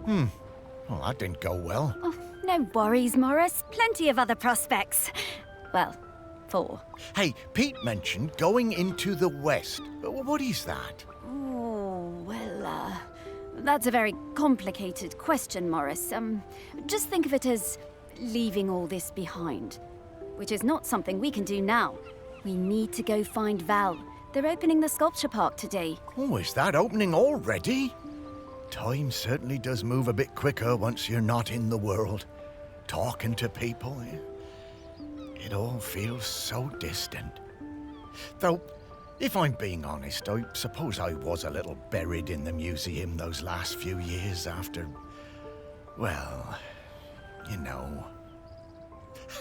Well, that didn't go well. Oh, no worries, Morris. Plenty of other prospects. Well, 4. Hey, Pete mentioned going into the West. What is that? Oh, well, that's a very complicated question, Morris. Just think of it as leaving all this behind, which is not something we can do now. We need to go find Val. They're opening the sculpture park today. Oh, is that opening already? Time certainly does move a bit quicker once you're not in the world. Talking to people, it all feels so distant. Though, if I'm being honest, I suppose I was a little buried in the museum those last few years after, well, you know.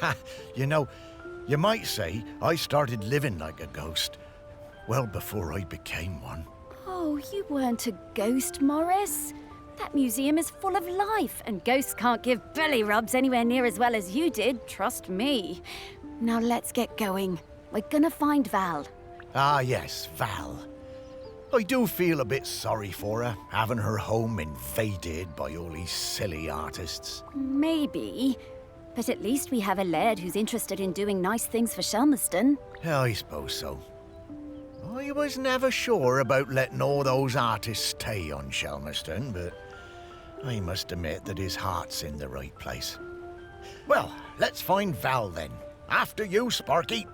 Ha! You might say I started living like a ghost well before I became one. Oh, you weren't a ghost, Morris. That museum is full of life, and ghosts can't give belly rubs anywhere near as well as you did, trust me. Now let's get going. We're gonna find Val. Ah, yes, Val. I do feel a bit sorry for her, having her home invaded by all these silly artists. Maybe, but at least we have a laird who's interested in doing nice things for Shelmerston. Yeah, I suppose so. I was never sure about letting all those artists stay on Shelmerston, but I must admit that his heart's in the right place. Well, let's find Val then. After you, Sparky.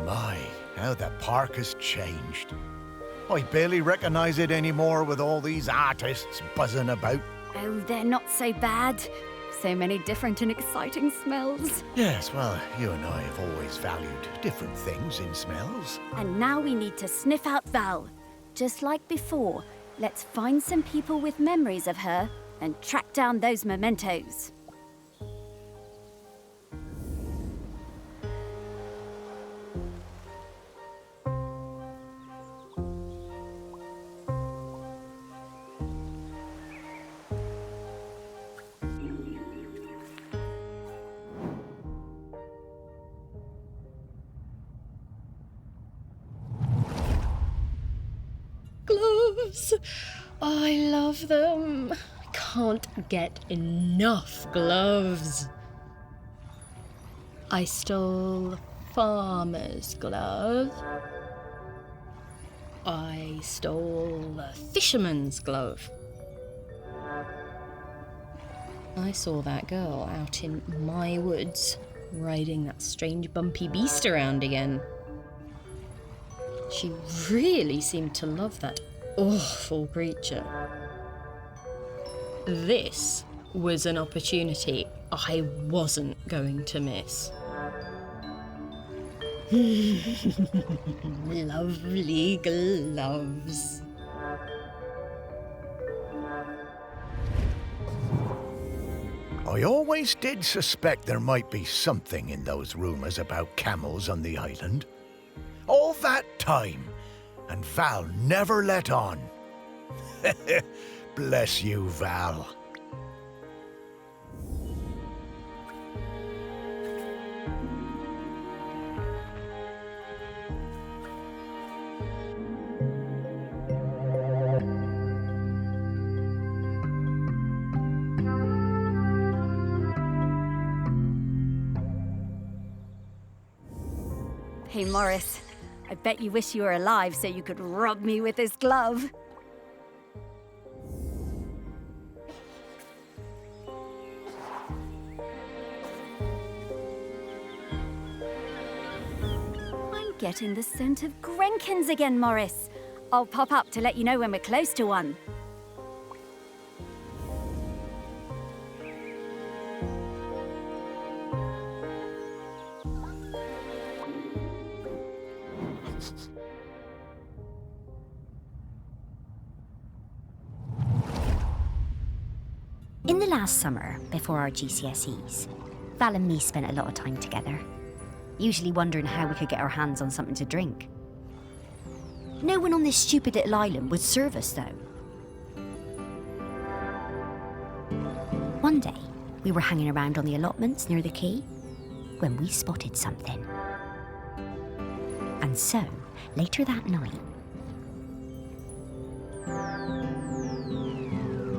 My, how the park has changed. I barely recognize it anymore with all these artists buzzing about. Oh, they're not so bad. So many different and exciting smells. Yes, well, you and I have always valued different things in smells. And now we need to sniff out Val. Just like before, let's find some people with memories of her and track down those mementos. Gloves! I love them. Can't get enough gloves. I stole a farmer's glove. I stole a fisherman's glove. I saw that girl out in my woods, riding that strange bumpy beast around again. She really seemed to love that awful creature. This was an opportunity I wasn't going to miss. Lovely gloves. I always did suspect there might be something in those rumors about camels on the island. All that time, and Val never let on. Bless you, Val. Hey, Morris. I bet you wish you were alive so you could rub me with this glove. I'm getting the scent of Grenkins again, Morris. I'll pop up to let you know when we're close to one. In the last summer, before our GCSEs, Val and me spent a lot of time together, usually wondering how we could get our hands on something to drink. No one on this stupid little island would serve us, though. One day, we were hanging around on the allotments near the quay when we spotted something. And so, later that night,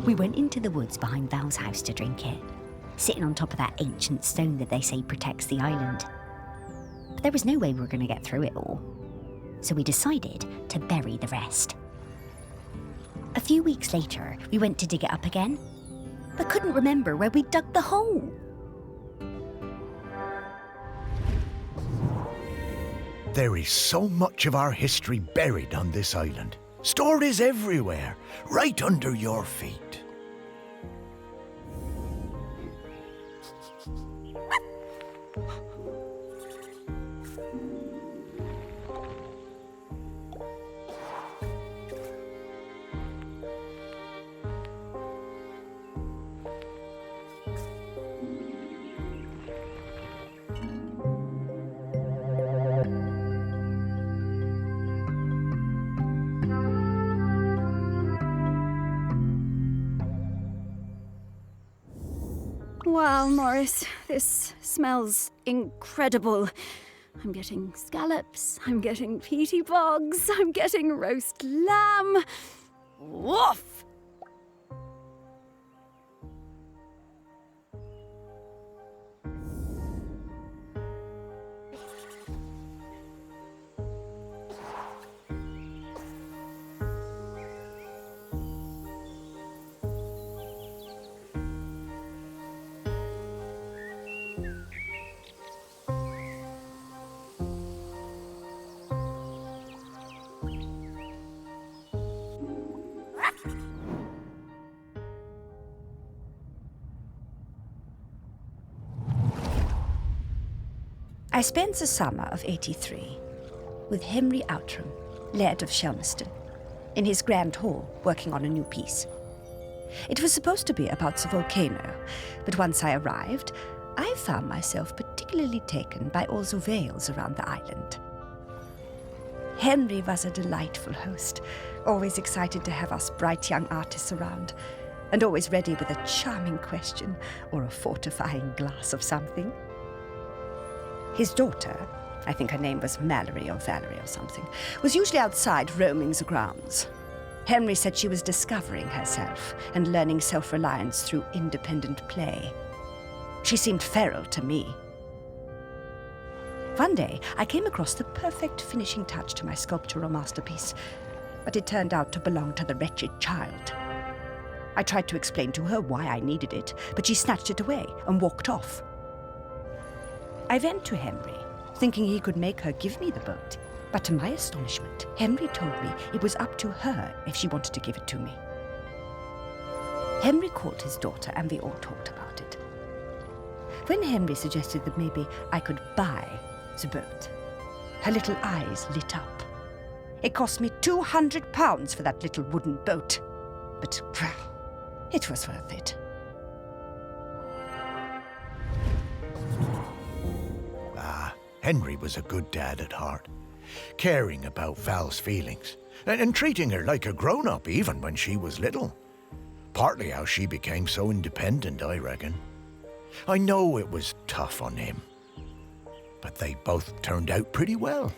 we went into the woods behind Val's house to drink it, sitting on top of that ancient stone that they say protects the island. But there was no way we were going to get through it all, so we decided to bury the rest. A few weeks later, we went to dig it up again, but couldn't remember where we dug the hole. There is so much of our history buried on this island. Stories everywhere, right under your feet. Wow, Morris, this smells incredible. I'm getting scallops, I'm getting peaty bogs, I'm getting roast lamb. Woof! I spent the summer of '83 with Henry Outram, Laird of Shelmerston, in his grand hall working on a new piece. It was supposed to be about the volcano, but once I arrived, I found myself particularly taken by all the vales around the island. Henry was a delightful host, always excited to have us bright young artists around, and always ready with a charming question or a fortifying glass of something. His daughter, I think her name was Mallory or Valerie or something, was usually outside roaming the grounds. Henry said she was discovering herself and learning self-reliance through independent play. She seemed feral to me. One day, I came across the perfect finishing touch to my sculptural masterpiece, but it turned out to belong to the wretched child. I tried to explain to her why I needed it, but she snatched it away and walked off. I went to Henry, thinking he could make her give me the boat, but to my astonishment, Henry told me it was up to her if she wanted to give it to me. Henry called his daughter and we all talked about it. When Henry suggested that maybe I could buy the boat, her little eyes lit up. It cost me £200 for that little wooden boat, but well, it was worth it. Henry was a good dad at heart, caring about Val's feelings, and treating her like a grown-up even when she was little. Partly how she became so independent, I reckon. I know it was tough on him, but they both turned out pretty well.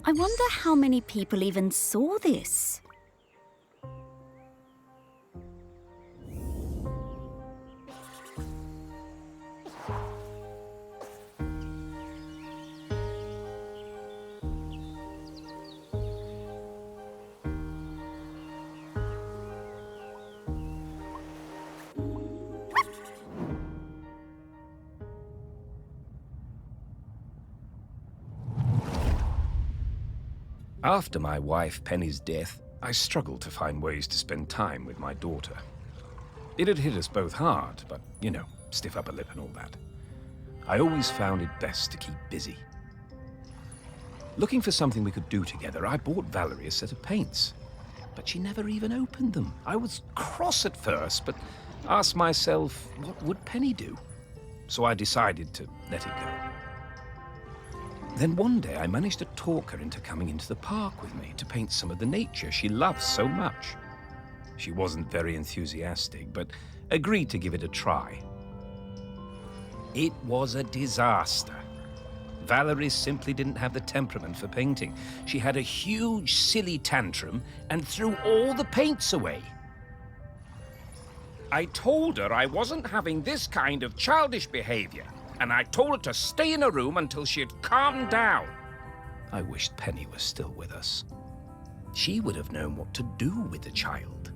I wonder how many people even saw this. After my wife Penny's death, I struggled to find ways to spend time with my daughter. It had hit us both hard, but, stiff upper lip and all that. I always found it best to keep busy. Looking for something we could do together, I bought Valerie a set of paints. But she never even opened them. I was cross at first, but asked myself, what would Penny do? So I decided to let it go. Then one day I managed to talk her into coming into the park with me to paint some of the nature she loves so much. She wasn't very enthusiastic, but agreed to give it a try. It was a disaster. Valerie simply didn't have the temperament for painting. She had a huge, silly tantrum and threw all the paints away. I told her I wasn't having this kind of childish behavior, and I told her to stay in her room until she had calmed down. I wished Penny was still with us. She would have known what to do with the child.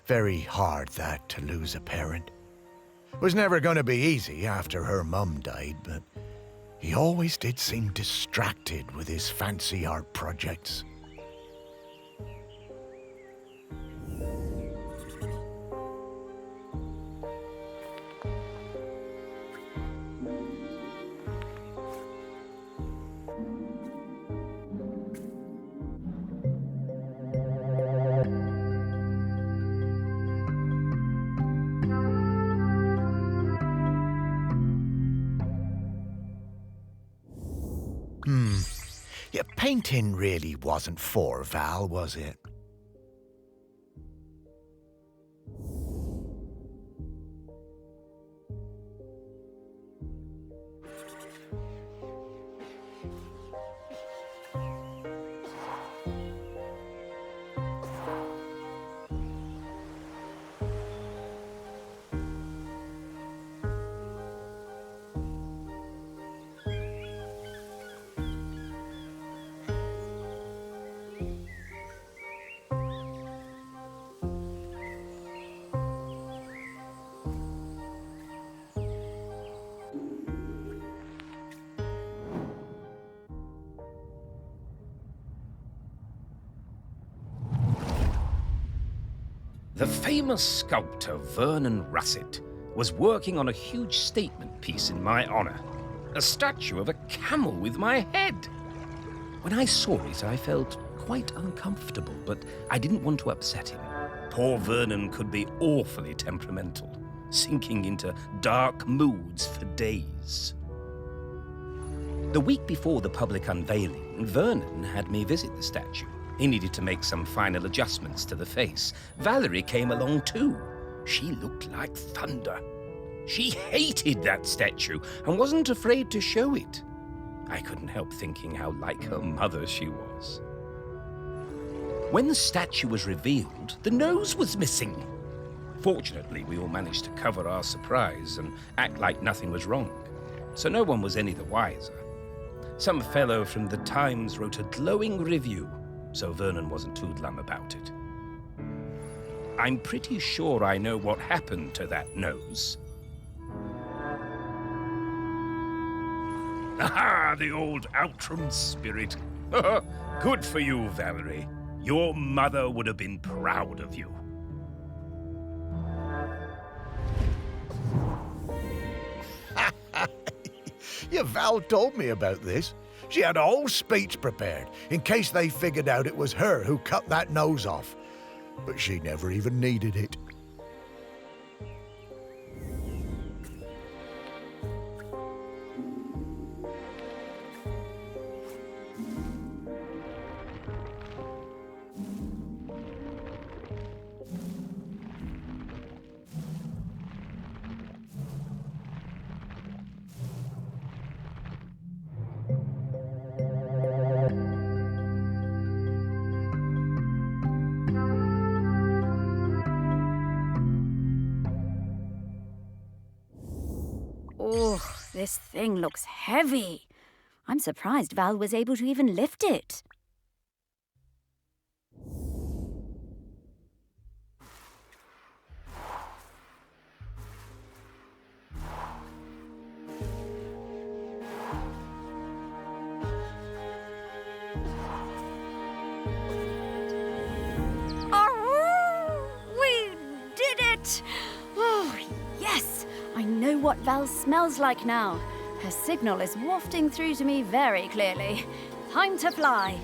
Very hard, that, to lose a parent. Was never going to be easy after her mum died, but he always did seem distracted with his fancy art projects. Yeah, painting really wasn't for Val, was it? The famous sculptor Vernon Russet was working on a huge statement piece in my honor, a statue of a camel with my head. When I saw it, I felt quite uncomfortable, but I didn't want to upset him. Poor Vernon could be awfully temperamental, sinking into dark moods for days. The week before the public unveiling, Vernon had me visit the statue. He needed to make some final adjustments to the face. Valerie came along too. She looked like thunder. She hated that statue and wasn't afraid to show it. I couldn't help thinking how like her mother she was. When the statue was revealed, the nose was missing. Fortunately, we all managed to cover our surprise and act like nothing was wrong, so no one was any the wiser. Some fellow from the Times wrote a glowing review, so Vernon wasn't too glum about it. I'm pretty sure I know what happened to that nose. Aha, the old Outram spirit. Good for you, Valerie. Your mother would have been proud of you. Yeah, Val told me about this. She had a whole speech prepared in case they figured out it was her who cut that nose off. But she never even needed it. Oh, this thing looks heavy. I'm surprised Val was able to even lift it. Oh, we did it! Oh, yes! I know what what Val smells like now. Her signal is wafting through to me very clearly. Time to fly.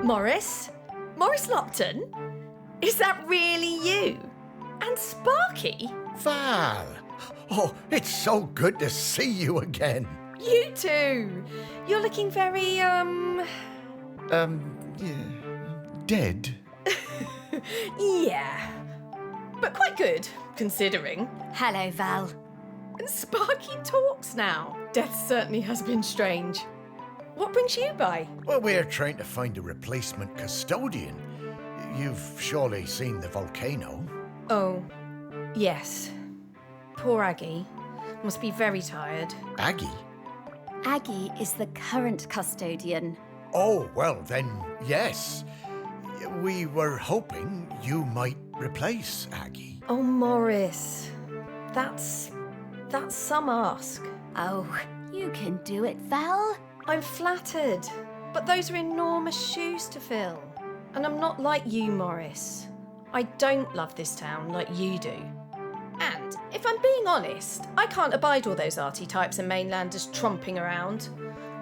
Morris? Morris Lupton? Is that really you? And Sparky? Val! Oh, it's so good to see you again. You too. You're looking very, Yeah, dead? yeah. But quite good, considering. Hello, Val. And Sparky talks now. Death certainly has been strange. What brings you by? Well, we're trying to find a replacement custodian. You've surely seen the volcano. Oh, yes. Poor Aggie. Must be very tired. Aggie? Aggie is the current custodian. Oh, well then, yes. We were hoping you might replace Aggie. Oh, Morris. That's some ask. Oh, you can do it, Val. I'm flattered, but those are enormous shoes to fill. And I'm not like you, Morris. I don't love this town like you do. And, if I'm being honest, I can't abide all those arty types and mainlanders tromping around.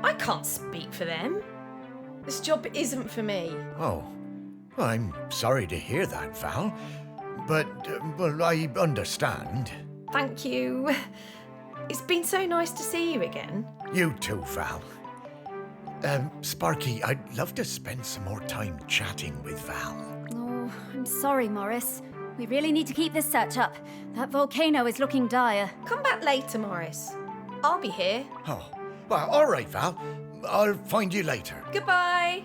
I can't speak for them. This job isn't for me. Oh, well, I'm sorry to hear that, Val. But, well, I understand. Thank you. It's been so nice to see you again. You too, Val. Sparky, I'd love to spend some more time chatting with Val. Oh, I'm sorry, Morris. We really need to keep this search up. That volcano is looking dire. Come back later, Morris. I'll be here. Oh, well, all right, Val. I'll find you later. Goodbye.